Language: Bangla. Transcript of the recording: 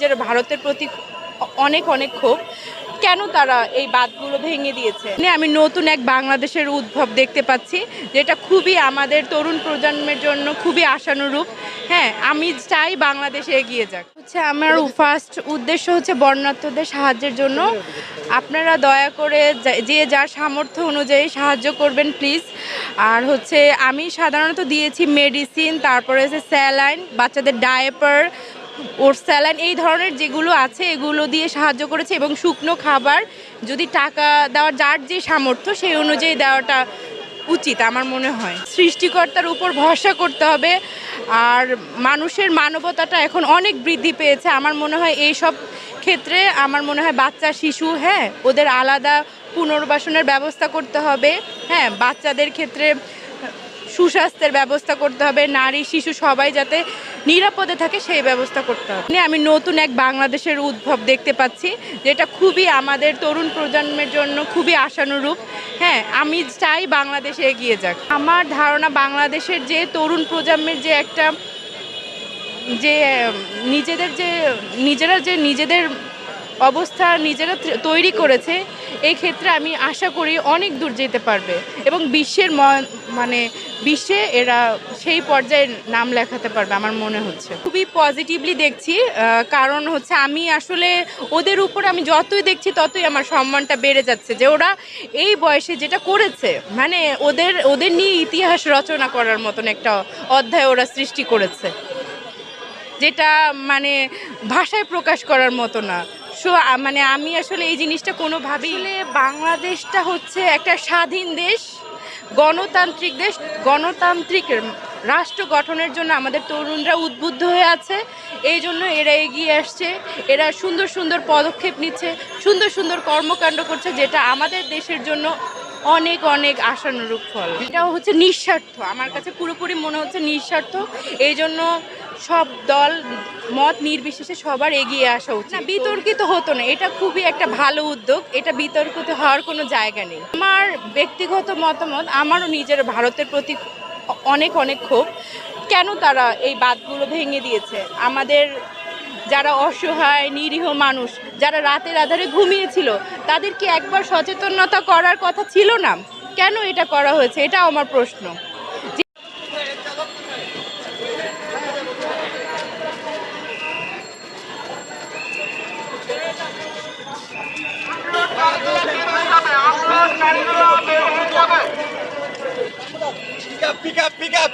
যারা ভারতের প্রতি অনেক অনেক ক্ষোভ, কেন তারা এই বাঁধগুলো ভেঙে দিয়েছে। আমি নতুন এক বাংলাদেশের উদ্ভব দেখতে পাচ্ছি, যেটা খুবই আমাদের তরুণ প্রজন্মের জন্য খুবই আশানুরূপ। হ্যাঁ, আমি চাই বাংলাদেশে এগিয়ে যাক। আমার ফার্স্ট উদ্দেশ্য হচ্ছে বন্যার্থদের সাহায্যের জন্য। আপনারা দয়া করে যে যার সামর্থ্য অনুযায়ী সাহায্য করবেন প্লিজ। আর আমি সাধারণত দিয়েছি মেডিসিন, তারপরে স্যালাইন, বাচ্চাদের ডায়েপার, ওর স্যালাইন, এই ধরনের যেগুলো আছে এগুলো দিয়ে সাহায্য করেছে। এবং শুকনো খাবার যদি টাকা দেওয়ার যার যে সামর্থ্য সেই অনুযায়ী দেওয়াটা উচিত আমার মনে হয়। সৃষ্টিকর্তার উপর ভরসা করতে হবে। আর মানুষের মানবতাটা এখন অনেক বৃদ্ধি পেয়েছে। আমার মনে হয় এই সব ক্ষেত্রে আমার মনে হয় বাচ্চা শিশু, হ্যাঁ, ওদের আলাদা পুনর্বাসনের ব্যবস্থা করতে হবে। হ্যাঁ, বাচ্চাদের ক্ষেত্রে সুস্বাস্থ্যের ব্যবস্থা করতে হবে, নারী শিশু সবাই যাতে নিরাপদে থাকে সেই ব্যবস্থা করতে হবে। আমি নতুন এক বাংলাদেশের উদ্ভব দেখতে পাচ্ছি, যেটা খুবই আমাদের তরুণ প্রজন্মের জন্য খুবই আশানুরূপ। হ্যাঁ, আমি চাই বাংলাদেশে এগিয়ে যাক। আমার ধারণা বাংলাদেশের যে তরুণ প্রজন্মের যে একটা নিজেদের অবস্থা নিজেরা তৈরি করেছে, এই ক্ষেত্রে আমি আশা করি অনেক দূর যেতে পারবে এবং বিশ্বে এরা সেই পর্যায়ে নাম লেখাতে পারবে আমার মনে হচ্ছে। খুবই পজিটিভলি দেখছি, কারণ আমি আসলে ওদের উপর আমি যতই দেখছি ততই আমার সম্মানটা বেড়ে যাচ্ছে যে ওরা এই বয়সে যেটা করেছে, ওদের নিয়ে ইতিহাস রচনা করার মতন একটা অধ্যায় ওরা সৃষ্টি করেছে, যেটা ভাষায় প্রকাশ করার মতো না। আমি আসলে এই জিনিসটা কোনোভাবেই, বাংলাদেশটা হচ্ছে একটা স্বাধীন দেশ, গণতান্ত্রিক দেশ, গণতান্ত্রিক রাষ্ট্র গঠনের জন্য আমাদের তরুণরা উদ্বুদ্ধ হয়ে আছে। এই জন্য এরা এগিয়ে আসছে, এরা সুন্দর সুন্দর পদক্ষেপ নিচ্ছে, সুন্দর সুন্দর কর্মকাণ্ড করছে, যেটা আমাদের দেশের জন্য অনেক অনেক আশানুরূপ ফল। এটাও নিঃস্বার্থ, আমার কাছে পুরোপুরি মনে হচ্ছে নিঃস্বার্থ। এই জন্য সব দল মত নির্বিশেষে সবার এগিয়ে আসা উচিত। না, বিতর্কিত হতো না, এটা খুবই একটা ভালো উদ্যোগ, এটা বিতর্কিত হওয়ার কোনো জায়গা নেই। আমার ব্যক্তিগত মতামত, আমারও নিজের ভারতের প্রতি অনেক অনেক ক্ষোভ, কেন তারা এই বাঁধগুলো ভেঙে দিয়েছে। আমাদের যারা অসহায় নিরীহ মানুষ, যারা রাতের আধারে ঘুমিয়েছিল, তাদেরকে একবার সচেতনতা করার কথা ছিল না? কেন এটা করা হয়েছে, এটা আমার প্রশ্ন। Pick up.